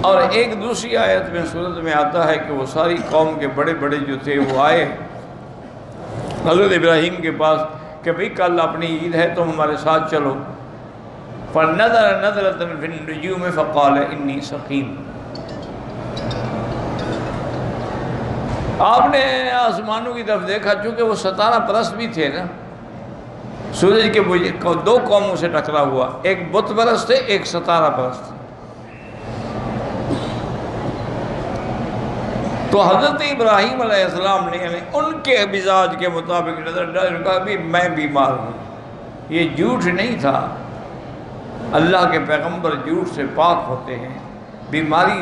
اور ایک دوسری آیت میں سورت میں آتا ہے کہ وہ ساری قوم کے بڑے بڑے جو تھے وہ آئے حضرت ابراہیم کے پاس کہ بھئی کل اپنی عید ہے تم ہمارے ساتھ چلو. فَنَظَرَ نَظْرَةً فِي النُّجُومِ فَقَالَ إِنِّي سَقِيمٌ. آپ نے آسمانوں کی طرف دیکھا، چونکہ وہ ستارہ پرست بھی تھے نا، سورج کے دو قوموں سے ٹکرا ہوا، ایک بت پرست ہے، ایک ستارہ پرست. تو حضرت ابراہیم علیہ السلام نے یعنی ان کے مزاج کے مطابق نظر ڈال کہا بھی میں بیمار ہوں. یہ جھوٹ نہیں تھا، اللہ کے پیغمبر جھوٹ سے پاک ہوتے ہیں. بیماری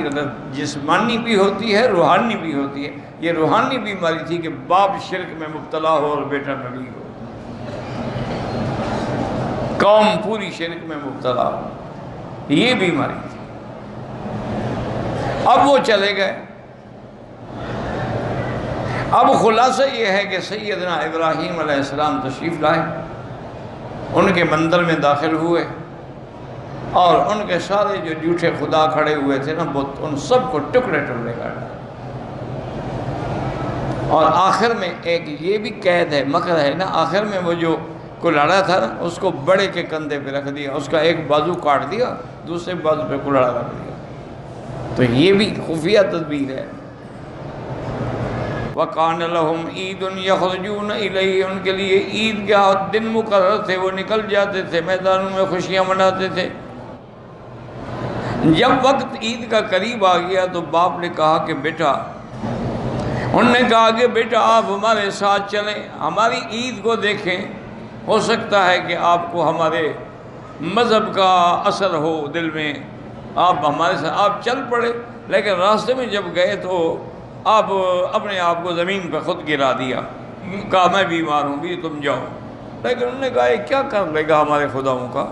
جسمانی بھی ہوتی ہے، روحانی بھی ہوتی ہے. یہ روحانی بیماری تھی کہ باپ شرک میں مبتلا ہو اور بیٹا نبی ہو، قوم پوری شرک میں مبتلا ہو، یہ بیماری تھی. اب وہ چلے گئے. اب خلاصہ یہ ہے کہ سیدنا ابراہیم علیہ السلام تشریف لائے، ان کے مندر میں داخل ہوئے اور ان کے سارے جو جھوٹے خدا کھڑے ہوئے تھے نا بت، ان سب کو ٹکڑے ٹکڑے کر دیا. اور آخر میں ایک یہ بھی قید ہے، مکر ہے نا، آخر میں وہ جو کلاڑا تھا نا اس کو بڑے کے کندھے پہ رکھ دیا، اس کا ایک بازو کاٹ دیا، دوسرے بازو پہ کلاڑا رکھ دیا. تو یہ بھی خفیہ تدبیر ہے. وَقَانَ لَهُمْ عِيدٌ يَخْرُجُونَ إِلَيْهِ. ان کے لیے عید کے دن مقرر تھے، وہ نکل جاتے تھے، میدانوں میں خوشیاں مناتے تھے. جب وقت عید کا قریب آ گیا تو باپ نے کہا کہ بیٹا، انہوں نے کہا کہ بیٹا آپ ہمارے ساتھ چلیں، ہماری عید کو دیکھیں، ہو سکتا ہے کہ آپ کو ہمارے مذہب کا اثر ہو دل میں، آپ ہمارے ساتھ آپ چل پڑے. لیکن راستے میں جب گئے تو آپ اپنے آپ کو زمین پہ خود گرا دیا، کہا میں بیمار ہوں بھی تم جاؤ. لیکن انہوں نے کہا یہ کیا کر لے گا ہمارے خداؤں کا،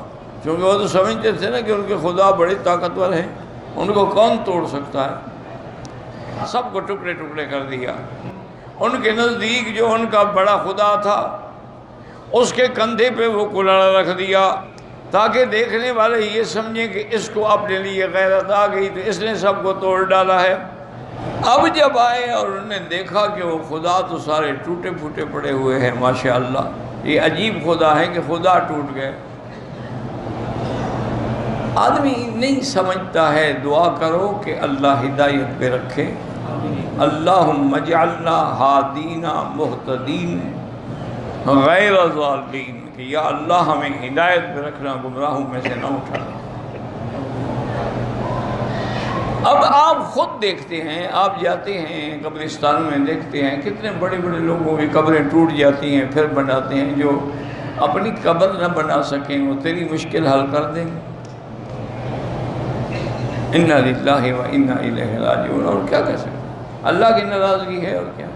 کیونکہ وہ تو سمجھتے تھے نا کہ ان کے خدا بڑے طاقتور ہیں، ان کو کون توڑ سکتا ہے. سب کو ٹکڑے ٹکڑے کر دیا. ان کے نزدیک جو ان کا بڑا خدا تھا اس کے کندھے پہ وہ کلاڑا رکھ دیا تاکہ دیکھنے والے یہ سمجھیں کہ اس کو اپنے لیے غیرت آ گئی تو اس نے سب کو توڑ ڈالا ہے. اب جب آئے اور انہوں نے دیکھا کہ وہ خدا تو سارے ٹوٹے پھوٹے پڑے ہوئے ہیں، ماشاءاللہ یہ عجیب خدا ہے کہ خدا ٹوٹ گئے. آدمی نہیں سمجھتا ہے، دعا کرو کہ اللہ ہدایت پہ رکھے. اللہم اجعلنا ہادین مہتدین غیر ضالین، کہ یا اللہ ہمیں ہدایت پہ رکھنا، گمراہوں میں سے نہ اٹھانا. اب آپ خود دیکھتے ہیں، آپ جاتے ہیں قبرستان میں دیکھتے ہیں کتنے بڑے بڑے لوگوں کی قبریں ٹوٹ جاتی ہیں پھر بناتے ہیں. جو اپنی قبر نہ بنا سکیں وہ تیری مشکل حل کر دیں گے. انا للہ و انا الیہ راجعون. اور کیا کہہ سکتے، اللہ کی ناراضگی ہے اور کیا.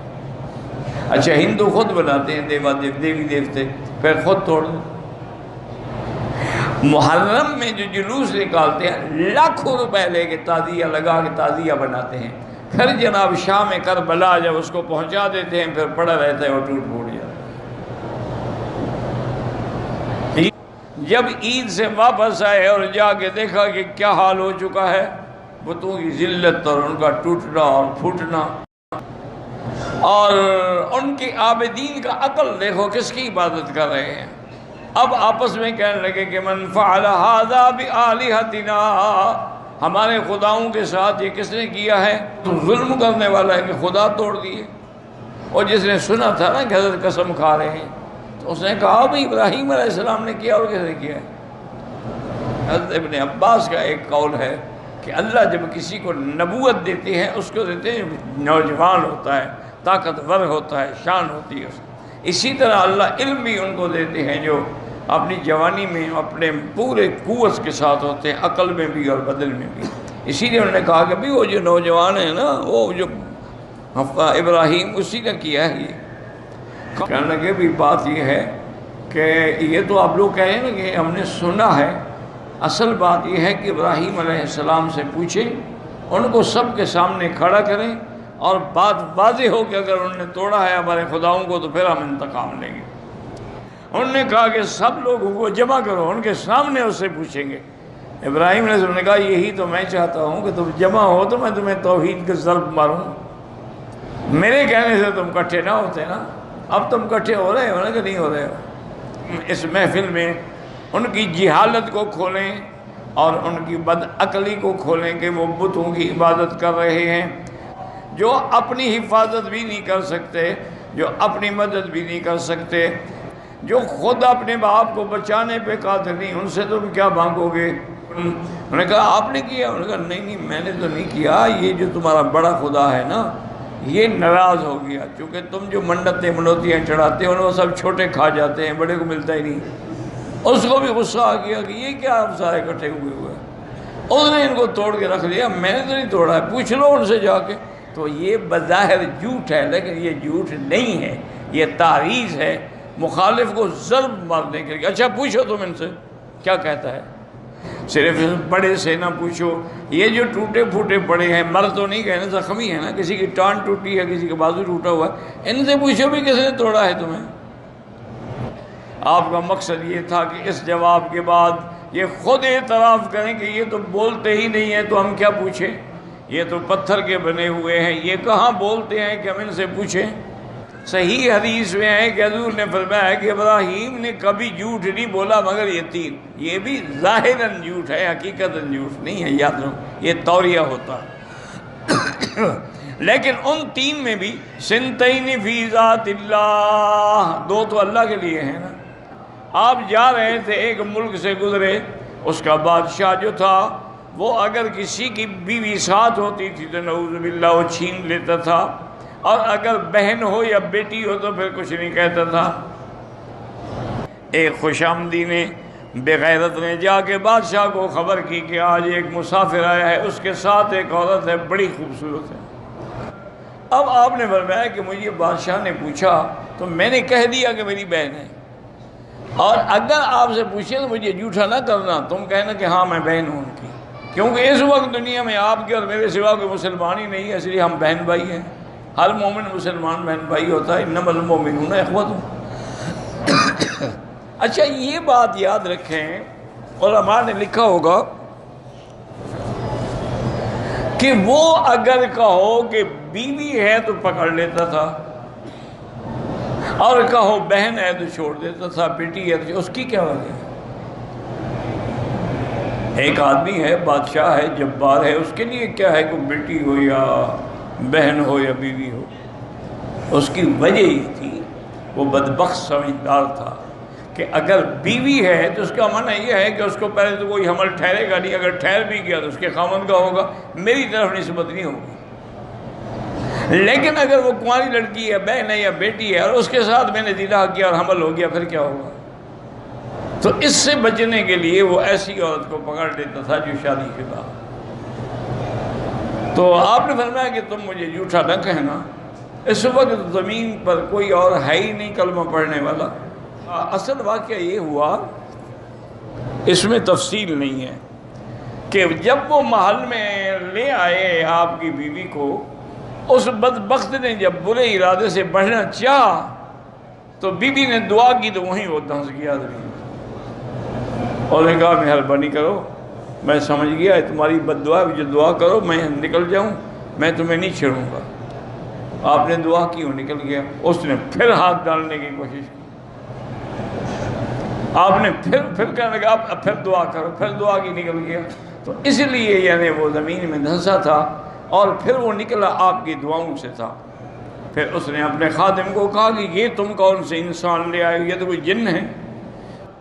اچھا ہندو خود بناتے ہیں دیوی دیوتے، پھر خود توڑ دیں. محرم میں جو جلوس نکالتے ہیں لاکھوں روپے لے کے تعزیہ لگا کے تعزیہ بناتے ہیں، پھر جناب شام کربلا جب اس کو پہنچا دیتے ہیں پھر پڑا رہتا ہے اور ٹوٹ پھوٹ جاتا ہے. جب عید سے واپس آئے اور جا کے دیکھا کہ کیا حال ہو چکا ہے، بتوں کی ذلت اور ان کا ٹوٹنا اور پھوٹنا، اور ان کی عابدین کا عقل دیکھو کس کی عبادت کر رہے ہیں. اب آپس میں کہنے لگے کہ من فعل ھذا بآلہتنا، ہمارے خداؤں کے ساتھ یہ کس نے کیا ہے؟ تو ظلم کرنے والا ہے کہ خدا توڑ دیے. اور جس نے سنا تھا نا کہ حضرت قسم کھا رہے ہیں تو اس نے کہا بھی ابراہیم علیہ السلام نے کیا اور کس نے کیا ہے. حضرت ابن عباس کا ایک قول ہے کہ اللہ جب کسی کو نبوت دیتے ہیں اس کو دیتے ہیں نوجوان ہوتا ہے، طاقتور ہوتا ہے، شان ہوتی ہے. اسی طرح اللہ علم بھی ان کو دیتے ہیں جو اپنی جوانی میں اپنے پورے قوت کے ساتھ ہوتے ہیں، عقل میں بھی اور بدن میں بھی. اسی لیے انہوں نے کہا کہ بھی وہ جو نوجوان ہیں نا، وہ جو ابراہیم اسی نے کیا ہے. یہ کہنے لگے بھی بات یہ ہے کہ یہ تو آپ لوگ کہہ رہے ہیں نا کہ ہم نے سنا ہے، اصل بات یہ ہے کہ ابراہیم علیہ السلام سے پوچھیں، ان کو سب کے سامنے کھڑا کریں اور بات واضح ہو کہ اگر انہوں نے توڑا ہے ہمارے خداؤں کو تو پھر ہم انتقام لیں گے. انہوں نے کہا کہ سب لوگوں کو جمع کرو، ان کے سامنے اس سے پوچھیں گے. ابراہیم علیہ السلام نے کہا یہی تو میں چاہتا ہوں کہ تم جمع ہو تو میں تمہیں توحید کے ضرب ماروں، میرے کہنے سے تم کٹھے نہ ہوتے نا، اب تم کٹھے ہو رہے ہو نا کہ نہیں ہو رہے ہو؟ اس محفل میں ان کی جہالت کو کھولیں اور ان کی بد عقلی کو کھولیں کہ وہ بتوں کی عبادت کر رہے ہیں، جو اپنی حفاظت بھی نہیں کر سکتے، جو اپنی مدد بھی نہیں کر سکتے، جو خود اپنے باپ کو بچانے پہ قادر نہیں، ان سے تم کیا مانگو گے؟ انہوں نے کہا آپ نے کیا؟ انہوں نے کہا نہیں میں نے تو نہیں کیا، یہ جو تمہارا بڑا خدا ہے نا یہ ناراض ہو گیا، چونکہ تم جو منتیں منوتیاں چڑھاتے ہو وہ سب چھوٹے کھا جاتے ہیں، بڑے کو ملتا ہی نہیں۔ اس کو بھی غصہ آ گیا کہ یہ کیا آپ سارے اکٹھے ہوئے اس نے ان کو توڑ کے رکھ دیا، میں نے تو نہیں توڑا ہے، پوچھ لو ان سے جا کے۔ تو یہ بظاہر جھوٹ ہے لیکن یہ جھوٹ نہیں ہے، یہ تعریض ہے مخالف کو ضرب مارنے کے لیے۔ اچھا پوچھو تم ان سے کیا کہتا ہے، صرف بڑے سے نہ پوچھو، یہ جو ٹوٹے پھوٹے پڑے ہیں، مر تو نہیں گئے نا، زخمی ہے نا، کسی کی ٹانگ ٹوٹی ہے، کسی کا بازو ٹوٹا ہوا ہے، ان سے پوچھو بھی کس نے توڑا ہے تمہیں۔ آپ کا مقصد یہ تھا کہ اس جواب کے بعد یہ خود اعتراف کریں کہ یہ تو بولتے ہی نہیں ہیں تو ہم کیا پوچھیں، یہ تو پتھر کے بنے ہوئے ہیں، یہ کہاں بولتے ہیں کہ ہم ان سے پوچھیں۔ صحیح حدیث میں ہے کہ حضور نے فرمایا کہ ابراہیم نے کبھی جھوٹ نہیں بولا مگر یہ تین، یہ بھی ظاہراً جھوٹ ہے، حقیقتاً جھوٹ نہیں ہے، یاد رکھو یہ توریہ ہوتا لیکن ان تین میں بھی سنتین فی ذات اللہ، دو تو اللہ کے لیے ہیں نا۔ آپ جا رہے تھے، ایک ملک سے گزرے، اس کا بادشاہ جو تھا وہ اگر کسی کی بیوی ساتھ ہوتی تھی تو نعوذ باللہ وہ چھین لیتا تھا، اور اگر بہن ہو یا بیٹی ہو تو پھر کچھ نہیں کہتا تھا۔ ایک خوش آمدی نے بغیرت نے جا کے بادشاہ کو خبر کی کہ آج ایک مسافر آیا ہے، اس کے ساتھ ایک عورت ہے، بڑی خوبصورت ہے۔ اب آپ نے فرمایا کہ مجھے بادشاہ نے پوچھا تو میں نے کہہ دیا کہ میری بہن ہے، اور اگر آپ سے پوچھے تو مجھے جھوٹا نہ کرنا، تم کہنا کہ ہاں میں بہن ہوں ان کی، کیونکہ اس وقت دنیا میں آپ کے اور میرے سوا کوئی مسلمان ہی نہیں ہے، اس لیے ہم بہن بھائی ہیں۔ ہر مومن مسلمان بہن بھائی ہوتا ہے، انما المؤمنون اخوۃ۔ اچھا یہ بات یاد رکھیں، علماء نے لکھا ہوگا کہ وہ اگر کہو کہ بیوی ہے تو پکڑ لیتا تھا، اور کہو بہن ہے تو چھوڑ دیتا تھا، بیٹی ہے تو اس کی کیا وجہ ہے؟ ایک آدمی ہے، بادشاہ ہے، جبار ہے، اس کے لیے کیا ہے کہ بیٹی ہو یا بہن ہو یا بیوی ہو؟ اس کی وجہ یہ تھی، وہ بدبخت سمجھدار تھا کہ اگر بیوی ہے تو اس کا معنی یہ ہے کہ اس کو پہلے تو کوئی حمل ٹھہرے گا نہیں، اگر ٹھہر بھی گیا تو اس کے خاوند کا ہوگا، میری طرف نسبت نہیں ہوگی۔ لیکن اگر وہ کنواری لڑکی ہے، بہن ہے یا بیٹی ہے، اور اس کے ساتھ میں نے زنا کیا اور حمل ہو گیا، پھر کیا ہوگا؟ تو اس سے بچنے کے لیے وہ ایسی عورت کو پکڑ لیتا تھا جو شادی شدہ۔ تو آپ نے فرمایا کہ تم مجھے جھوٹا نہ کہنا، اس وقت زمین پر کوئی اور ہے ہی نہیں کلمہ پڑھنے والا۔ اصل واقعہ یہ ہوا، اس میں تفصیل نہیں ہے، کہ جب وہ محل میں لے آئے آپ کی بیوی کو، اس بدبخت نے جب برے ارادے سے بڑھنا چاہا تو بیوی نے دعا کی تو وہیں وہ دھنس گیا آدمی، اور نے کہا مہربانی کرو، میں سمجھ گیا تمہاری بد دعا، جو دعا کرو میں نکل جاؤں، میں تمہیں نہیں چھیڑوں گا۔ آپ نے دعا کی، وہ نکل گیا۔ اس نے پھر ہاتھ ڈالنے کی کوشش کی، آپ نے پھر کہنے لگا آپ پھر دعا کرو، پھر دعا کی، نکل گیا۔ تو اس لیے یعنی وہ زمین میں دھنسا تھا، اور پھر وہ نکلا آپ کی دعاؤں سے تھا۔ پھر اس نے اپنے خادم کو کہا کہ یہ تم کون سے انسان لے آئے، یہ تو کوئی جن ہے۔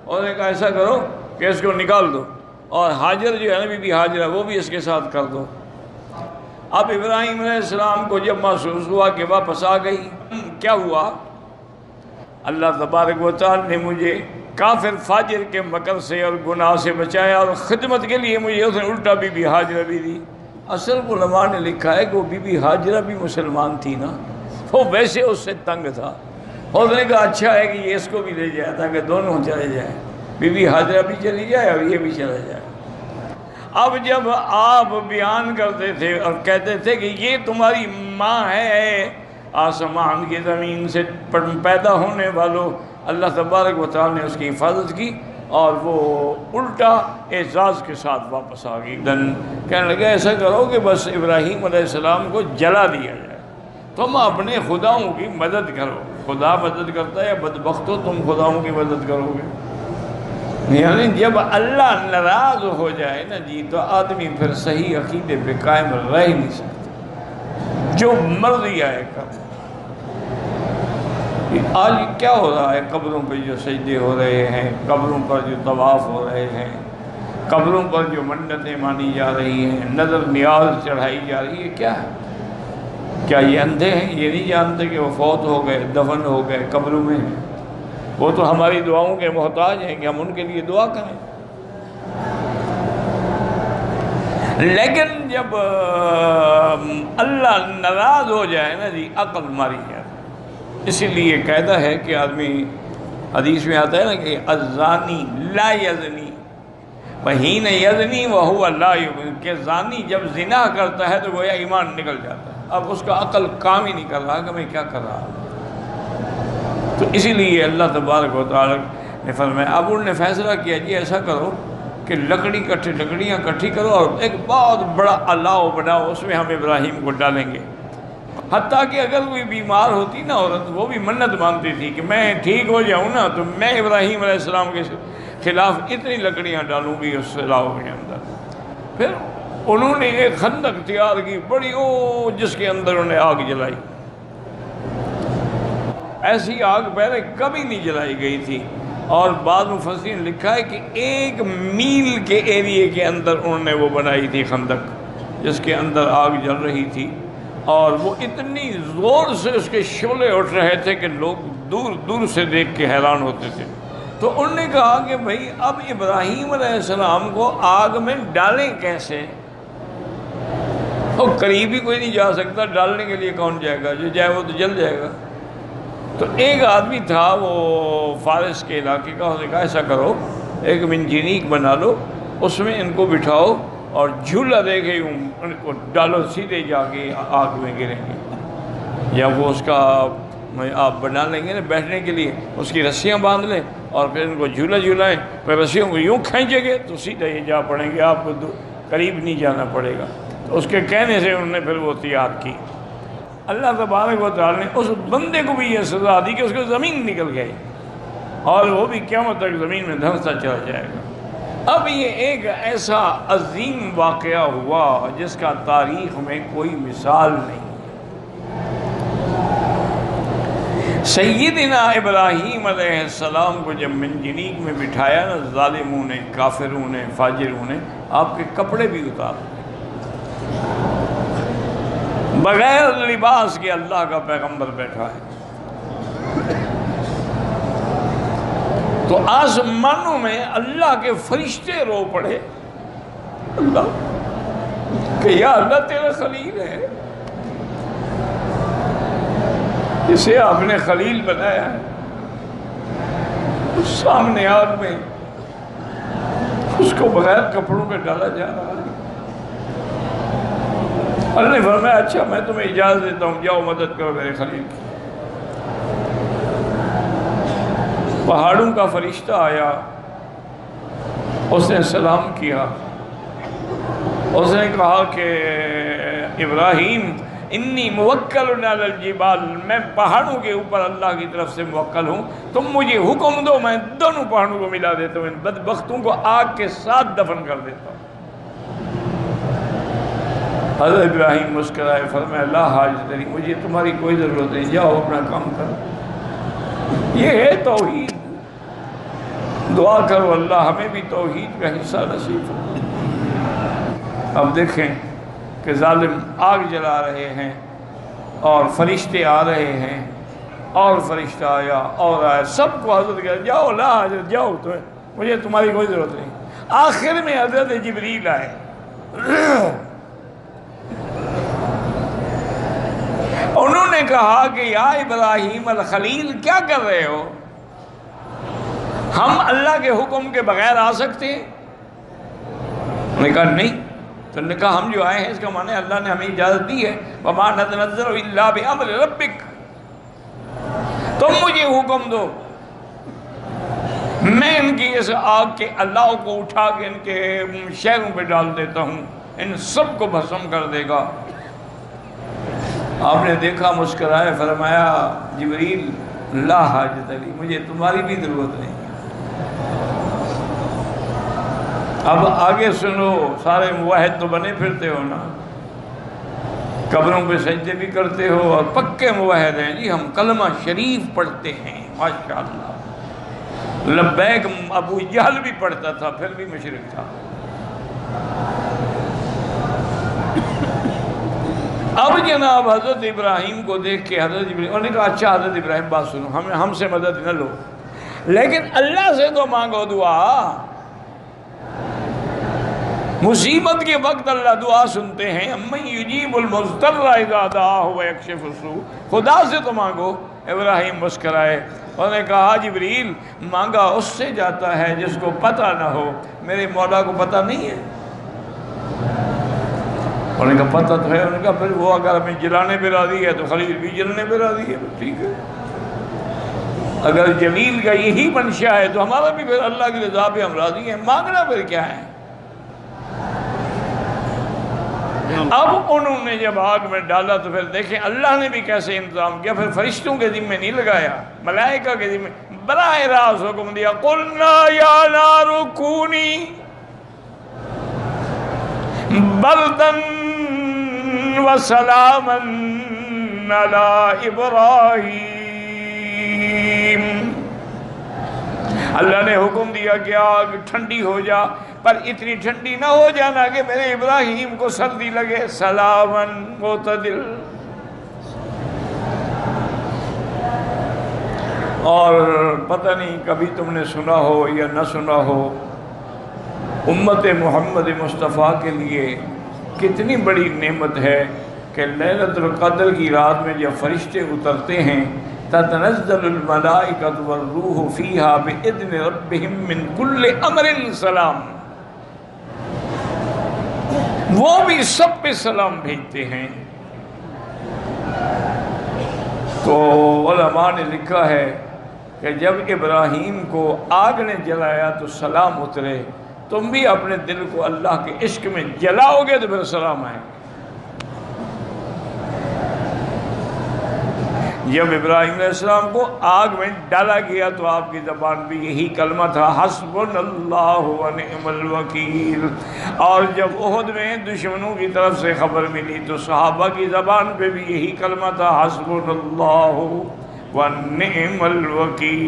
اور نے کہا ایسا کرو کہ اس کو نکال دو، اور حاجر جو ہے نا، بی بی حاجرہ، وہ بھی اس کے ساتھ کر دو۔ اب ابراہیم علیہ السلام کو جب محسوس ہوا کہ واپس آ گئی، کیا ہوا؟ اللہ تبارک و تعالی نے مجھے کافر فاجر کے مکر سے اور گناہ سے بچایا، اور خدمت کے لیے مجھے اس نے الٹا بی بی حاجرہ بھی دی۔ اصل علماء نے لکھا ہے کہ وہ بی بی حاجرہ بھی مسلمان تھی نا، وہ ویسے اس سے تنگ تھا، اور اس نے کہا اچھا ہے کہ یہ اس کو بھی لے جائے تاکہ دونوں چلے جائیں، بی بی حاجرہ بھی چلی جائے اور یہ بھی چلا جائے۔ اب جب آپ بیان کرتے تھے اور کہتے تھے کہ یہ تمہاری ماں ہے، آسمان کی زمین سے پیدا ہونے والوں، اللہ تبارک و تعالی نے اس کی حفاظت کی، اور وہ الٹا اعزاز کے ساتھ واپس آ گئی. کہنے لگا ایسا کرو کہ بس ابراہیم علیہ السلام کو جلا دیا جائے، تم اپنے خداؤں کی مدد کرو. خدا مدد کرتا ہے یا بدبختو تم خداؤں کی مدد کرو گے؟ یعنی جب اللہ ناراض ہو جائے نا جی تو آدمی پھر صحیح عقیدے پہ قائم رہ نہیں سکتا، جو مرضی آئے کر. آج کیا ہو رہا ہے؟ قبروں پہ جو سجدے ہو رہے ہیں، قبروں پر جو طواف ہو رہے ہیں، قبروں پر جو منتیں مانی جا رہی ہیں، نظر نیاز چڑھائی جا رہی ہے، کیا ہے؟ کیا یہ اندھے ہیں؟ یہ نہیں جانتے کہ وہ فوت ہو گئے، دفن ہو گئے، قبروں میں ہیں؟ وہ تو ہماری دعاؤں کے محتاج ہیں کہ ہم ان کے لیے دعا کریں. لیکن جب اللہ ناراض ہو جائے نا جی عقل ماری جائے. اسی لیے قاعدہ ہے کہ آدمی، حدیث میں آتا ہے نا کہ الزانی لا یزنی وحین یزنی وہو لا یؤمن، کہ زانی جب زنا کرتا ہے تو گویا ایمان نکل جاتا ہے، اب اس کا عقل کام ہی نہیں کر رہا کہ میں کیا کر رہا ہوں. تو اسی لیے اللہ تبارک و تعالیٰ نے فرمایا، اب انہوں نے فیصلہ کیا جی ایسا کرو کہ لکڑیاں اکٹھی کرو اور ایک بہت بڑا الاؤ بناؤ، اس میں ہم ابراہیم کو ڈالیں گے. حتیٰ کہ اگر کوئی بیمار ہوتی نا عورت، وہ بھی منت مانگتی تھی کہ میں ٹھیک ہو جاؤں نا تو میں ابراہیم علیہ السلام کے خلاف اتنی لکڑیاں ڈالوں گی اس الاؤ کے اندر. پھر انہوں نے ایک خندق تیار کی بڑی، جس کے اندر انہوں نے آگ جلائی. ایسی آگ پہلے کبھی نہیں جلائی گئی تھی، اور بعض مفسرین نے لکھا ہے کہ 1 میل کے ایریے کے اندر انہوں نے وہ بنائی تھی خندق، جس کے اندر آگ جل رہی تھی، اور وہ اتنی زور سے اس کے شعلے اٹھ رہے تھے کہ لوگ دور دور سے دیکھ کے حیران ہوتے تھے. تو انہوں نے کہا کہ بھئی اب ابراہیم علیہ السلام کو آگ میں ڈالیں کیسے؟ اور قریب ہی کوئی نہیں جا سکتا، ڈالنے کے لیے کون جائے گا؟ جو جائے وہ تو جل جائے گا. تو ایک آدمی تھا وہ فارس کے علاقے کا، اس نے کہا ایسا کرو ایک منجنیق بنا لو، اس میں ان کو بٹھاؤ اور جھولا دے کے ان کو ڈالو، سیدھے جا کے آگ میں گریں گے. یا وہ اس کا آپ بنا لیں گے نا بیٹھنے کے لیے، اس کی رسیاں باندھ لیں اور پھر ان کو جھولا جھولائیں، پھر رسیوں کو یوں کھینچیں گے تو سیدھے یہ جا پڑیں گے، آپ کو قریب نہیں جانا پڑے گا. تو اس کے کہنے سے انہوں نے پھر وہ تیار کی. اللہ تبارک و تعالیٰ نے اس بندے کو بھی یہ سزا دی کہ اس کو زمین نکل گئی، اور وہ بھی قیامت تک زمین میں دھنستا چلا جائے گا. اب یہ ایک ایسا عظیم واقعہ ہوا جس کا تاریخ میں کوئی مثال نہیں. سیدنا ابراہیم علیہ السلام کو جب منجنیق میں بٹھایا نا، ظالموں نے، کافروں نے، فاجروں نے آپ کے کپڑے بھی اتار دیے. بغیر لباس کے اللہ کا پیغمبر بیٹھا ہے. تو آسمانوں میں اللہ کے فرشتے رو پڑے، اللہ کہ یا اللہ تیرا خلیل ہے، جسے آپ نے خلیل بنایا ہے، اس سامنے آگ میں اس کو بغیر کپڑوں پہ ڈالا جا رہا ہے. اللہ نے فرمایا اچھا میں تمہیں اجازت دیتا ہوں، جاؤ مدد کرو میرے خلیل کی. پہاڑوں کا فرشتہ آیا، اس نے سلام کیا، اس نے کہا کہ ابراہیم انی موکل علی الجبال، میں پہاڑوں کے اوپر اللہ کی طرف سے موکل ہوں، تم مجھے حکم دو میں دونوں پہاڑوں کو ملا دیتا ہوں، ان بدبختوں کو آگ کے ساتھ دفن کر دیتا ہوں. حضرت ابراہیم مسکرائے، فرمایا لا حاجت نہیں، مجھے تمہاری کوئی ضرورت نہیں، جاؤ اپنا کام کرو. یہ ہے توحید. دعا کرو اللہ ہمیں بھی توحید کا حصہ نصیب ہو. اب دیکھیں کہ ظالم آگ جلا رہے ہیں اور فرشتے آ رہے ہیں، اور فرشتہ آیا اور آیا، سب کو حضرت کہا جاؤ لا حاجت، جاؤ مجھے تمہاری کوئی ضرورت نہیں. آخر میں حضرت جبریل آئے. انہوں نے کہا کہ یا ابراہیم الخلیل کیا کر رہے ہو؟ ہم اللہ کے حکم کے بغیر آ سکتے ہیں؟ انہوں نے کہا نہیں. تو انہوں نے کہا ہم جو آئے ہیں اس کا معنی اللہ نے ہمیں اجازت دی ہے، وَمَا نَتَنَزَّلُ إِلَّا بِأَمْرِ رَبِّكَ، تم مجھے حکم دو میں ان کی اس آگ کے اللہ کو اٹھا کے ان کے شہروں پہ ڈال دیتا ہوں، ان سب کو بھسم کر دے گا۔ آپ نے دیکھا، مسکرائے، فرمایا جبریل لا حاجت علی، مجھے تمہاری بھی ضرورت نہیں۔ اب آگے سنو، سارے موحد تو بنے پھرتے ہو نا، قبروں پہ سجدے بھی کرتے ہو اور پکے موحد ہیں جی، ہم کلمہ شریف پڑھتے ہیں ماشاءاللہ۔ لبیک ابو جہل بھی پڑھتا تھا، پھر بھی مشرک تھا۔ اب جناب حضرت ابراہیم کو دیکھ کے حضرت ابراہیم، انہوں نے کہا اچھا حضرت ابراہیم بات سنو، ہم سے مدد نہ لو، لیکن اللہ سے تو مانگو دعا۔ مصیبت کے وقت اللہ دعا سنتے ہیں، امن یجیب المضطر اذا دعاہ ویکشف السوء، خدا سے تو مانگو۔ ابراہیم مسکرائے، انہوں نے کہا جبریل مانگا اس سے جاتا ہے جس کو پتہ نہ ہو، میرے مولا کو پتہ نہیں ہے؟ انہوں نے کہا پتہ تو ہے۔ انہوں نے کہا پھر وہ اگر ہمیں جلانے پہ راضی ہے تو خلیل بھی جلنے پہ راضی ہے، ٹھیک ہے۔ اگر جلیل کا یہی منشا ہے تو ہمارا بھی پھر اللہ کی رضا پہ ہم راضی ہیں، مانگنا پھر کیا ہے؟ اب انہوں نے جب آگ میں ڈالا تو پھر دیکھیں اللہ نے بھی کیسے انتظام کیا، پھر فرشتوں کے ذمہ نہیں لگایا، ملائکہ کے ذمہ براہ راست حکم دیا، قلنا یا نار کونی بردن وسلاما علی ابراہیم۔ اللہ نے حکم دیا کہ آگ ٹھنڈی ہو جا، پر اتنی ٹھنڈی نہ ہو جانا کہ میرے ابراہیم کو سردی لگے، سلاماً معتدل۔ اور پتہ نہیں کبھی تم نے سنا ہو یا نہ سنا ہو، امت محمد مصطفیٰ کے لیے کتنی بڑی نعمت ہے کہ لیلۃ القدر کی رات میں جب فرشتے اترتے ہیں، تتنزل الملائکۃ والروح فیہا بإذن ربہم من کل امر سلام، وہ بھی سب پہ سلام بھیجتے ہیں۔ تو علماء نے لکھا ہے کہ جب ابراہیم کو آگ نے جلایا تو سلام اترے، تم بھی اپنے دل کو اللہ کے عشق میں جلاؤ گے تو پھر سلام آئے۔ جب ابراہیم علیہ السلام کو آگ میں ڈالا گیا تو آپ کی زبان بھی یہی کلمہ تھا، حسبنا اللہ ونعم الوکیل۔ اور جب احد میں دشمنوں کی طرف سے خبر ملی تو صحابہ کی زبان پہ بھی یہی کلمہ تھا، حسبنا اللہ ونعم الوکیل۔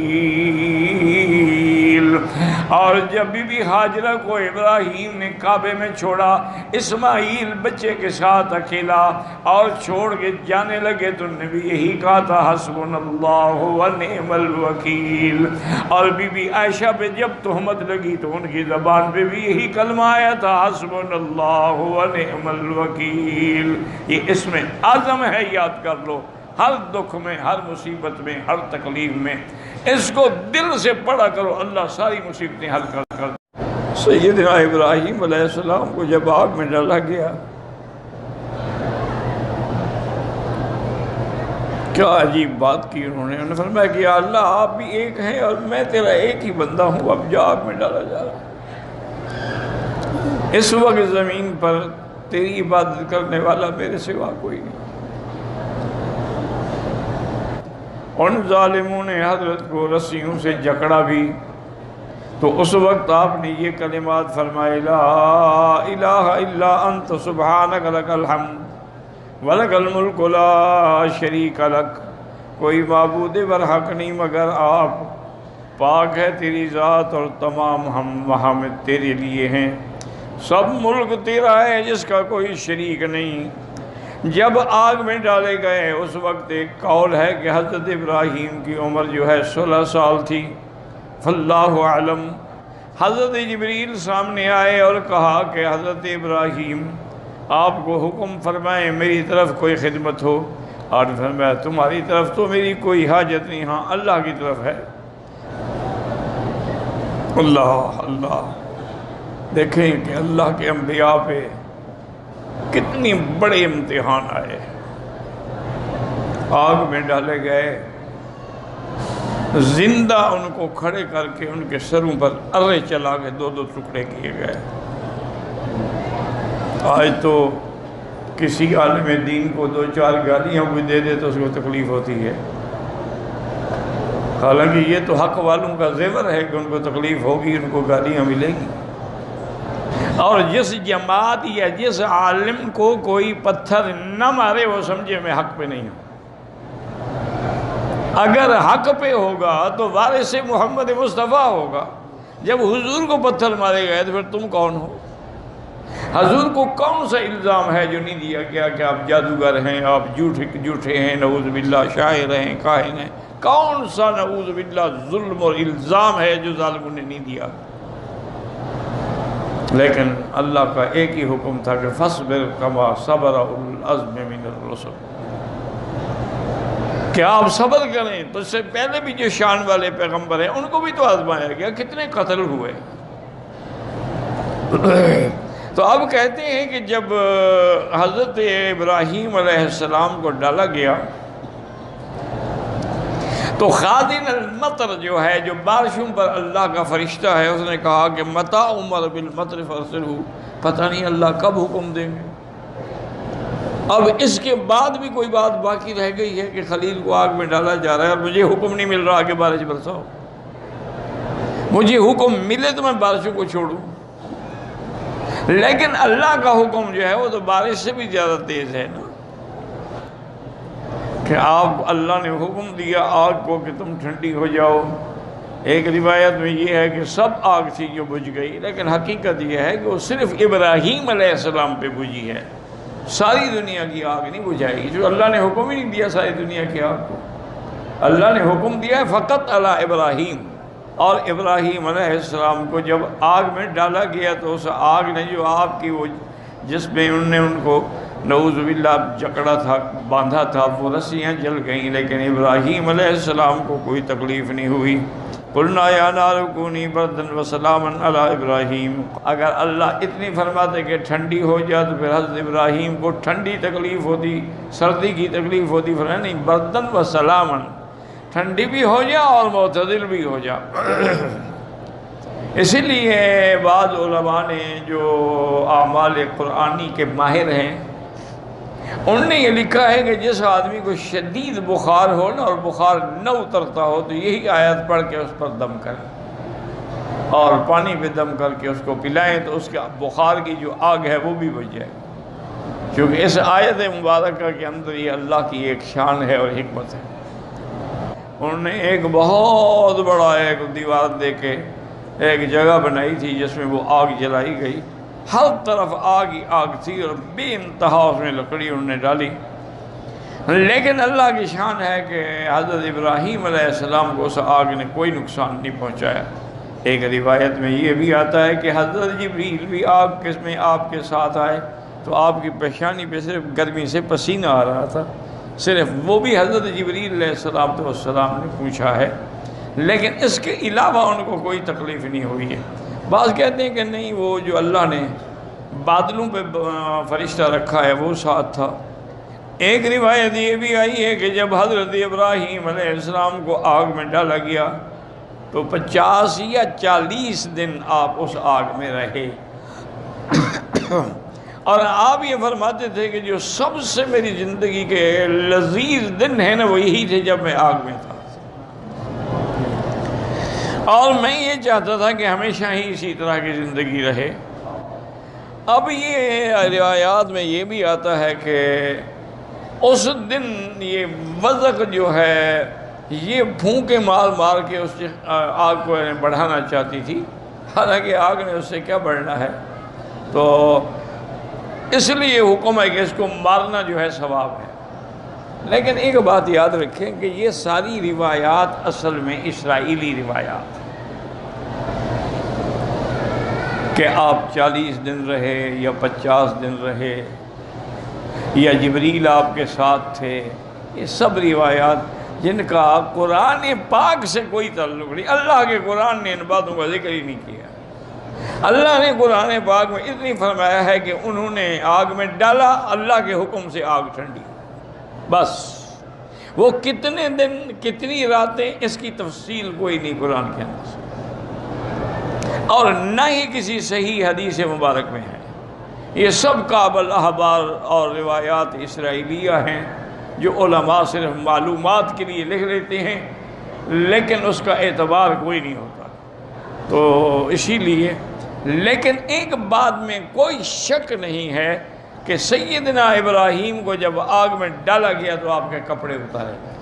اور جب بی ہاجرہ کو ابراہیم نے کعبے میں چھوڑا، اسماعیل بچے کے ساتھ اکیلا، اور چھوڑ کے جانے لگے تو انہوں نے بھی یہی کہا تھا، حسبنا اللہ ونعم الوکیل۔ اور بی عائشہ پہ جب تہمت لگی تو ان کی زبان پہ بھی یہی کلمہ آیا تھا، حسبنا اللہ ونعم الوکیل۔ یہ اسم اعظم ہے، یاد کر لو، ہر دکھ میں، ہر مصیبت میں، ہر تکلیف میں اس کو دل سے پڑھا کرو، اللہ ساری مصیبتیں حل کر۔ سیدنا ابراہیم علیہ السلام کو جب آگ میں ڈالا گیا، کیا عجیب بات کی انہوں نے فرمایا کہ یا اللہ آپ بھی ایک ہیں اور میں تیرا ایک ہی بندہ ہوں، اب جو آگ میں ڈالا جا رہا ہے، اس وقت زمین پر تیری عبادت کرنے والا میرے سوا کوئی نہیں۔ ان ظالموں نے حضرت کو رسیوں سے جکڑا بھی، تو اس وقت آپ نے یہ کلمات فرمائے، لا الہ الا انت سبحانک لک الحمد ولک الملک لا شریک لک، کوئی معبود برحق نہیں مگر آپ، پاک ہے تیری ذات اور تمام ہم محامد تیرے لیے ہیں، سب ملک تیرا ہے جس کا کوئی شریک نہیں۔ جب آگ میں ڈالے گئے اس وقت ایک قول ہے کہ حضرت ابراہیم کی عمر جو ہے 16 سال تھی، فاللہ اعلم۔ حضرت جبریل سامنے آئے اور کہا کہ حضرت ابراہیم آپ کو حکم فرمائیں میری طرف کوئی خدمت ہو، اور فرمایا تمہاری طرف تو میری کوئی حاجت نہیں، ہاں اللہ کی طرف ہے۔ اللہ اللہ، دیکھیں کہ اللہ کے انبیاء پہ کتنی بڑے امتحان آئے، آگ میں ڈالے گئے، زندہ ان کو کھڑے کر کے ان کے سروں پر ارے چلا کے 2 ٹکڑے کیے گئے۔ آج تو کسی عالم دین کو 2-4 گالیاں کوئی دے دے تو اس کو تکلیف ہوتی ہے، حالانکہ یہ تو حق والوں کا زیور ہے کہ ان کو تکلیف ہوگی، ان کو گالیاں ملیں گی۔ اور جس جماعت یا جس عالم کو کوئی پتھر نہ مارے وہ سمجھے میں حق پہ نہیں ہوں۔ اگر حق پہ ہوگا تو وارث محمد مصطفیٰ ہوگا۔ جب حضور کو پتھر مارے گئے تو پھر تم کون ہو؟ حضور کو کون سا الزام ہے جو نہیں دیا گیا کہ آپ جادوگر ہیں، آپ جھوٹے ہیں، نعوذ باللہ شاعر ہیں، کاہن ہیں؟ کون سا نعوذ باللہ ظلم اور الزام ہے جو ظالموں نے نہیں دیا؟ لیکن اللہ کا ایک ہی حکم تھا کہ فَاصْبِرْ كَمَا صَبَرَ أُولُو الْعَزْمِ مِنَ الرُّسُلِ، کہ آپ صبر کریں۔ تو اس سے پہلے بھی جو شان والے پیغمبر ہیں ان کو بھی تو آزمایا گیا، کتنے قتل ہوئے۔ تو اب کہتے ہیں کہ جب حضرت ابراہیم علیہ السلام کو ڈالا گیا تو خازن المطر جو ہے، جو بارشوں پر اللہ کا فرشتہ ہے، اس نے کہا کہ متى عمر بالمطر فارسلہ، پتہ نہیں اللہ کب حکم دیں گے۔ اب اس کے بعد بھی کوئی بات باقی رہ گئی ہے کہ خلیل کو آگ میں ڈالا جا رہا ہے اور مجھے حکم نہیں مل رہا کہ بارش برساؤ۔ مجھے حکم ملے تو میں بارشوں کو چھوڑوں، لیکن اللہ کا حکم جو ہے وہ تو بارش سے بھی زیادہ تیز ہے نا، کہ آپ اللہ نے حکم دیا آگ کو کہ تم ٹھنڈی ہو جاؤ۔ ایک روایت میں یہ ہے کہ سب آگ تھی جو بجھ گئی، لیکن حقیقت یہ ہے کہ وہ صرف ابراہیم علیہ السلام پہ بجھی ہے، ساری دنیا کی آگ نہیں بجھائے گی، جو اللہ نے حکم ہی نہیں دیا ساری دنیا کی آگ کو۔ اللہ نے حکم دیا ہے فقط علی ابراہیم، اور ابراہیم علیہ السلام کو جب آگ میں ڈالا گیا تو اس آگ نے جو آپ کی وہ جس میں انہوں نے ان کو نعوذ باللہ جکڑا تھا، باندھا تھا، وہ رسیاں جل گئیں، لیکن ابراہیم علیہ السلام کو کوئی تکلیف نہیں ہوئی۔ قُلْنَا يَا نَارُ كُونِي بَرْدًا وَسَلَامًا عَلَىٰ إِبْرَاهِيمَ۔ اگر اللہ اتنی فرماتے کہ ٹھنڈی ہو جائے تو پھر حضرت ابراہیم کو ٹھنڈی تکلیف ہوتی، سردی کی تکلیف ہوتی، فرمایا نہیں، بردن و سلامن، ٹھنڈی بھی ہو جا اور معتدل بھی ہو جا۔ اسی لیے بعض علماء نے جو اعمال قرآنی کے ماہر ہیں انہوں نے یہ لکھا ہے کہ جس آدمی کو شدید بخار ہو نا اور بخار نہ اترتا ہو تو یہی آیت پڑھ کے اس پر دم کریں اور پانی پہ دم کر کے اس کو پلائیں تو اس کا بخار کی جو آگ ہے وہ بھی بجھ جائے، کیونکہ اس آیت مبارکہ کے اندر یہ اللہ کی ایک شان ہے اور حکمت ہے۔ انہوں نے ایک بہت بڑا ایک دیوار دے کے ایک جگہ بنائی تھی جس میں وہ آگ جلائی گئی، ہر طرف آگ ہی آگ تھی اور بے انتہا اس میں لکڑی انہوں نے ڈالی، لیکن اللہ کی شان ہے کہ حضرت ابراہیم علیہ السلام کو اس آگ نے کوئی نقصان نہیں پہنچایا۔ ایک روایت میں یہ بھی آتا ہے کہ حضرت جبریل بھی آگ میں آپ کے ساتھ آئے تو آپ کی پیشانی پہ صرف گرمی سے پسینہ آ رہا تھا، صرف وہ بھی حضرت جبریل علیہ السلام نے پوچھا ہے، لیکن اس کے علاوہ ان کو کوئی تکلیف نہیں ہوئی ہے۔ بعض کہتے ہیں کہ نہیں، وہ جو اللہ نے بادلوں پہ فرشتہ رکھا ہے وہ ساتھ تھا۔ ایک روایت یہ بھی آئی ہے کہ جب حضرت ابراہیم علیہ السلام کو آگ میں ڈالا گیا تو 50 یا 40 دن آپ اس آگ میں رہے، اور آپ یہ فرماتے تھے کہ جو سب سے میری زندگی کے لذیذ دن ہیں نا وہ یہی تھے جب میں آگ میں تھا، اور میں یہ چاہتا تھا کہ ہمیشہ ہی اسی طرح کی زندگی رہے۔ اب یہ روایات میں یہ بھی آتا ہے کہ اس دن یہ وزق جو ہے یہ پھونکے مار مار کے اس آگ کو بڑھانا چاہتی تھی، حالانکہ آگ نے اس سے کیا بڑھنا ہے، تو اس لیے حکم ہے کہ اس کو مارنا جو ہے ثواب ہے۔ لیکن ایک بات یاد رکھیں کہ یہ ساری روایات اصل میں اسرائیلی روایات کہ آپ 40 دن رہے یا 50 دن رہے یا جبریل آپ کے ساتھ تھے، یہ سب روایات جن کا قرآن پاک سے کوئی تعلق نہیں۔ اللہ کے قرآن نے ان باتوں کا ذکر ہی نہیں کیا۔ اللہ نے قرآن پاک میں اتنی فرمایا ہے کہ انہوں نے آگ میں ڈالا، اللہ کے حکم سے آگ ٹھنڈی، بس۔ وہ کتنے دن کتنی راتیں، اس کی تفصیل کوئی نہیں قرآن کے اندر سے، اور نہ ہی کسی صحیح حدیث مبارک میں ہے۔ یہ سب کعب الاحبار اور روایات اسرائیلیہ ہیں جو علماء صرف معلومات کے لیے لکھ لیتے ہیں، لیکن اس کا اعتبار کوئی نہیں ہوتا۔ تو اسی لیے، لیکن ایک بات میں کوئی شک نہیں ہے کہ سیدنا ابراہیم کو جب آگ میں ڈالا گیا تو آپ کے کپڑے اتارے گئے،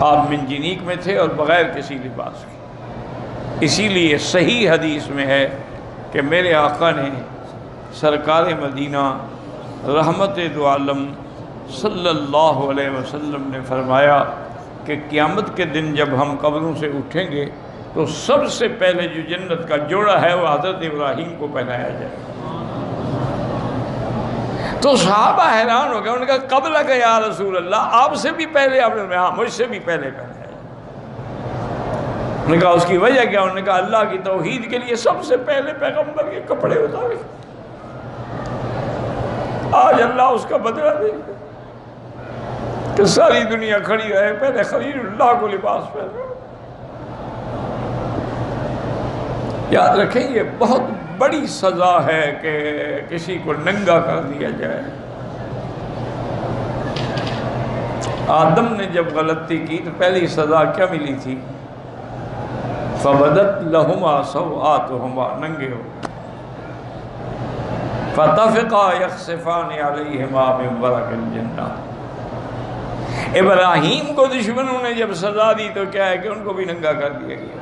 آپ منجنیق میں تھے اور بغیر کسی لباس کے۔ اسی لیے صحیح حدیث میں ہے کہ میرے آقا نے، سرکار مدینہ رحمت دو عالم صلی اللہ علیہ وسلم نے فرمایا کہ قیامت کے دن جب ہم قبروں سے اٹھیں گے تو سب سے پہلے جو جنت کا جوڑا ہے وہ حضرت ابراہیم کو پہنایا جائے گا۔ تو صحابہ حیران ہو گئے، انہوں نے کہا قبل کا یا رسول اللہ، آپ سے بھی پہلے؟ آپ نے کہا ہاں، مجھ سے بھی پہلے پہنایا جائے۔ انہوں نے کہا اس کی وجہ کیا؟ انہوں نے کہا اللہ کی توحید کے لیے سب سے پہلے پیغمبر کے کپڑے اتارے۔ آج اللہ اس کا بدلہ دے گا کہ ساری دنیا کھڑی رہے، پہلے خلیل اللہ کو لباس پہنے۔ یاد رکھیں یہ بہت بڑی سزا ہے کہ کسی کو ننگا کر دیا جائے۔ آدم نے جب غلطی کی تو پہلی سزا کیا ملی تھی؟ فَبَدَتْ لَهُمَا سَوْآتُهُمَا، ننگے ہو گئے۔ فَطَفِقَا يَخْصِفَانِ عَلَيْهِمَا مِنْ وَرَقِ الْجَنَّةِ۔ ابراہیم کو دشمنوں نے جب سزا دی تو کیا ہے کہ ان کو بھی ننگا کر دیا گیا۔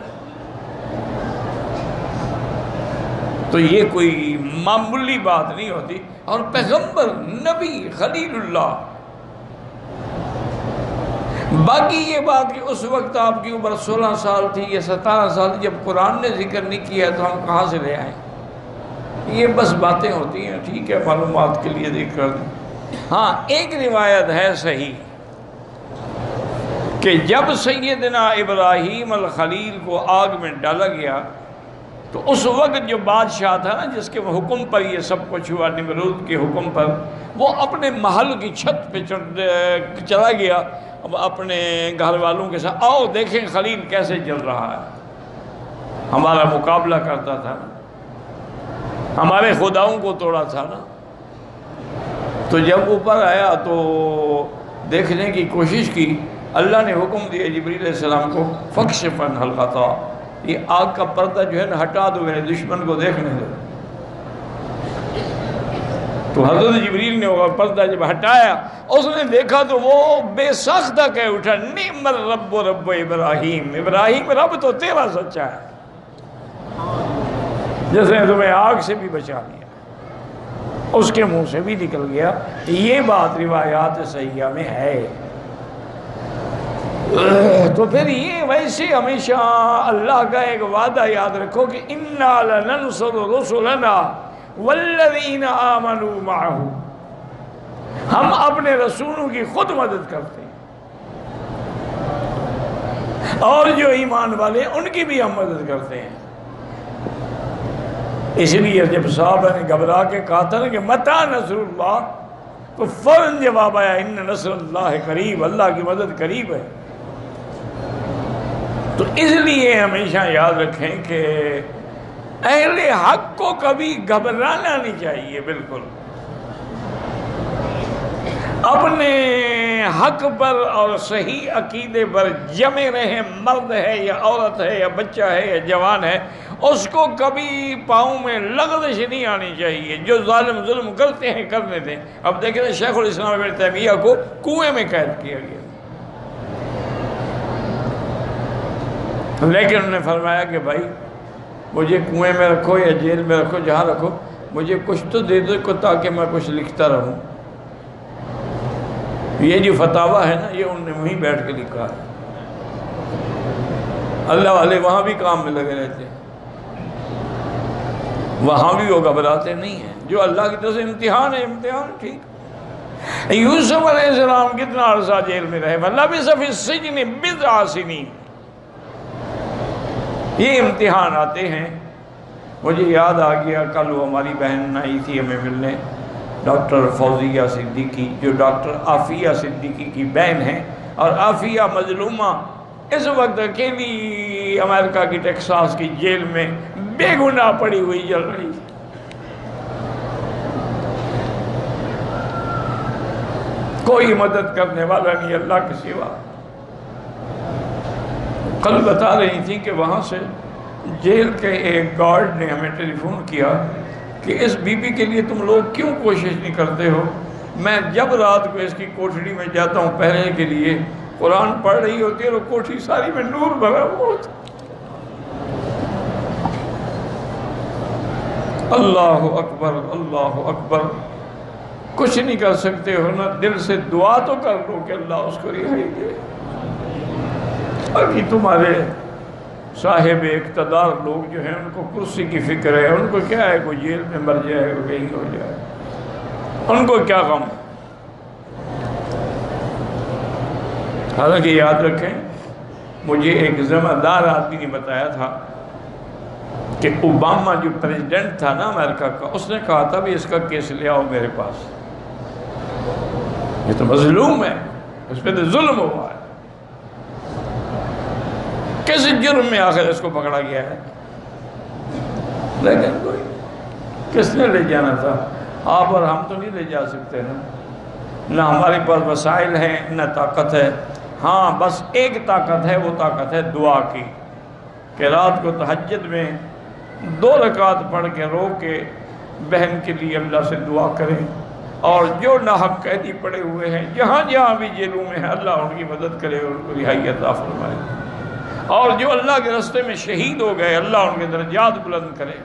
تو یہ کوئی معمولی بات نہیں ہوتی، اور پیغمبر، نبی، خلیل اللہ۔ باقی یہ بات کہ اس وقت آپ کی عمر 16 سال تھی یا 17 سال تھی، جب قرآن نے ذکر نہیں کیا تو ہم کہاں سے لے آئیں؟ یہ بس باتیں ہوتی ہیں، ٹھیک ہے، معلومات کے لیے ذکر دیں۔ ہاں ایک روایت ہے صحیح کہ جب سیدنا ابراہیم الخلیل کو آگ میں ڈالا گیا تو اس وقت جو بادشاہ تھا نا، جس کے حکم پر یہ سب کچھ ہوا، نمرود کے حکم پر، وہ اپنے محل کی چھت پہ چلا گیا اپنے گھر والوں کے ساتھ، آؤ دیکھیں خلیل کیسے جل رہا ہے، ہمارا مقابلہ کرتا تھا، ہمارے خداؤں کو توڑا تھا نا۔ تو جب اوپر آیا تو دیکھنے کی کوشش کی، اللہ نے حکم دیا جبریل علیہ السلام کو، فَكْشِفْ عَنْهَا الْغَطَاءَ، یہ آگ کا پردہ جو ہے نا ہٹا دو، میرے دشمن کو دیکھنے دو۔ تو حضرت جبریل نے وہ پردہ جب ہٹایا، اس نے دیکھا تو وہ بے ساختہ کہہ اٹھا، نعم الرب رب ابراہیم، ابراہیم رب تو تیرا سچا ہے، جس نے تمہیں آگ سے بھی بچا لیا، اس کے منہ سے بھی نکل گیا۔ یہ بات روایات صحیحہ میں ہے۔ تو پھر یہ ویسے ہمیشہ اللہ کا ایک وعدہ یاد رکھو کہ اِنَّا لَنَنْصُرُ رُسُلَنَا وَالَّذِينَ آمَنُوا مَعَهُ، ہم اپنے رسولوں کی خود مدد کرتے ہیں، اور جو ایمان والے ان کی بھی ہم مدد کرتے ہیں۔ اس لیے جب صحابہ نے گھبرا کے کہا تھا کہ متى نصر اللہ، تو فوراً جواب آیا ان نصر اللہ قریب، اللہ کی مدد قریب ہے۔ تو اس لیے ہمیشہ یاد رکھیں کہ اہل حق کو کبھی گھبرانا نہیں چاہیے، بالکل اپنے حق پر اور صحیح عقیدے پر جمے رہیں، مرد ہے یا عورت ہے یا بچہ ہے یا جوان ہے، اس کو کبھی پاؤں میں لغزش نہیں آنی چاہیے۔ جو ظالم ظلم کرتے ہیں کرنے دیں۔ اب دیکھیں شیخ الاسلام ابن تیمیہ کو کنویں میں قید کیا گیا، لیکن انہوں نے فرمایا کہ بھائی مجھے کنویں میں رکھو یا جیل میں رکھو، جہاں رکھو، مجھے کچھ تو دے دو تاکہ میں کچھ لکھتا رہوں۔ یہ جو فتاویٰ ہے نا، یہ انہوں نے وہیں بیٹھ کے لکھا ہے۔ اللہ والے وہاں بھی کام میں لگے رہتے ہیں، وہاں بھی وہ گھبراتے نہیں ہیں۔ جو اللہ کی طرف سے امتحان ہے، امتحان ٹھیک۔ یوسف علیہ السلام کتنا عرصہ جیل میں رہے، وَلَبِثَ فِي السِّجْنِ بِضْعَ سِنِينَ۔ یہ امتحان آتے ہیں۔ مجھے یاد آ گیا، کل وہ ہماری بہن آئی تھی ہمیں ملنے، ڈاکٹر فوزیہ صدیقی جو ڈاکٹر عافیہ صدیقی کی بہن ہیں، اور عافیہ مظلومہ اس وقت اکیلی امریکہ کی ٹیکساس کی جیل میں بے گناہ پڑی ہوئی جل رہی. کوئی مدد کرنے والا نہیں اللہ کے سوا. کل بتا رہی تھی کہ وہاں سے جیل کے ایک گارڈ نے ہمیں ٹیلی فون کیا کہ اس بی بی کے لیے تم لوگ کیوں کوشش نہیں کرتے ہو؟ میں جب رات کو اس کی کوٹھڑی میں جاتا ہوں پہرے کے لیے، قرآن پڑھ رہی ہوتی ہے اور کوٹھی ساری میں نور بھرا ہوا ہوتا. اللہ اکبر اللہ اکبر. کچھ نہیں کر سکتے ہو نا، دل سے دعا تو کر لو کہ اللہ اس کو رہائی دے. باقی تمہارے صاحب اقتدار لوگ جو ہیں ان کو کرسی کی فکر ہے، ان کو کیا ہے کوئی جیل میں مر جائے کوئی کہیں ہو جائے، ان کو کیا غم. حالانکہ یاد رکھیں مجھے ایک ذمہ دار آدمی نے بتایا تھا کہ اوباما جو پریزیڈنٹ تھا نا امریکہ کا، اس نے کہا تھا بھی اس کا کیس لے آؤ میرے پاس، یہ تو مظلوم ہے، اس پہ تو ظلم ہوا ہے. کس جرم میں آخر اس کو پکڑا گیا ہے؟ لیکن کوئی کس نے لے جانا تھا؟ آپ اور ہم تو نہیں لے جا سکتے نا، نہ ہمارے پاس وسائل ہیں نہ طاقت ہے. ہاں بس ایک طاقت ہے، وہ طاقت ہے دعا کی، کہ رات کو تہجد میں 2 رکعت پڑھ کے رو کے بہن کے لیے اللہ سے دعا کریں، اور جو ناحق قیدی پڑے ہوئے ہیں جہاں جہاں بھی جیلوں میں ہیں اللہ ان کی مدد کرے اور ان کو رہائی عطا فرمائے، اور جو اللہ کے راستے میں شہید ہو گئے اللہ ان کے درجات بلند کرے،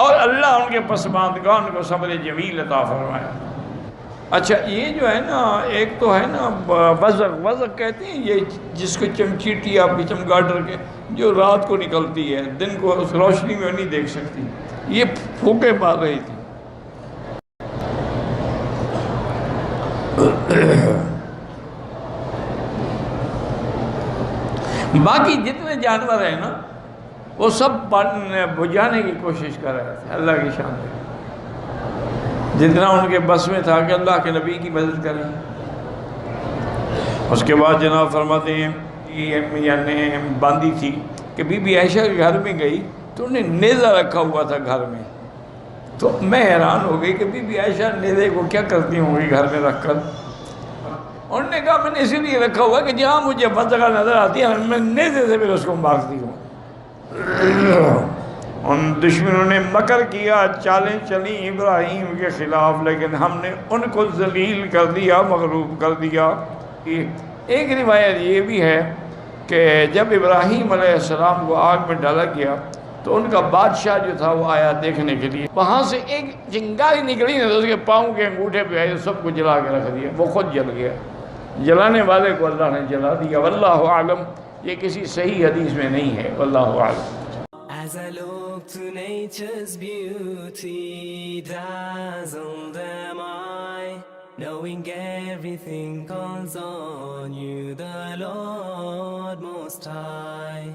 اور اللہ ان کے پسماندگان کو صبر جمیل عطا فرمائے. اچھا یہ جو ہے نا، ایک تو ہے نا وزق کہتے ہیں یہ جس کو چمچیٹی آپ کی چمگاڈر کے جو رات کو نکلتی ہے، دن کو اس روشنی میں نہیں دیکھ سکتی، یہ پھوکے مار رہی تھی. باقی جتنے جانور ہیں نا وہ سب بجھانے کی کوشش کر رہے تھے اللہ کی شان میں، جتنا ان کے بس میں تھا کہ اللہ کے نبی کی مدد کریں. اس کے بعد جناب فرماتے ہیں یعنی باندھی تھی کہ بی بی عائشہ کے گھر میں گئی تو انہیں نیزہ رکھا ہوا تھا گھر میں. تو میں حیران ہو گئی کہ بی بی عائشہ نیزے کو کیا کرتی ہوں گی گھر میں رکھ کر. انہوں نے کہا میں نے اسی لیے رکھا ہوا کہ جہاں مجھے جگہ نظر آتی ہے میں نیزے سے پھر اس کو مارتی ہوں. ان دشمنوں نے مکر کیا، چالیں چلیں ابراہیم کے خلاف، لیکن ہم نے ان کو ذلیل کر دیا، مغلوب کر دیا. ایک روایت یہ بھی ہے کہ جب ابراہیم علیہ السلام کو آگ میں ڈالا گیا تو ان کا بادشاہ جو تھا وہ آیا دیکھنے کے لیے، وہاں سے ایک چنگاری نکلی نا تو اس کے پاؤں کے انگوٹھے پہ آئی، سب کو جلا کے رکھ دیا، وہ خود جل گیا. جلانے والے کو اللہ نے جلا دیا. واللہ عالم، یہ کسی صحیح حدیث میں نہیں ہے، واللہ عالم. As I look to nature's beauty, dazzled am I, knowing everything calls on you, the Lord Most High.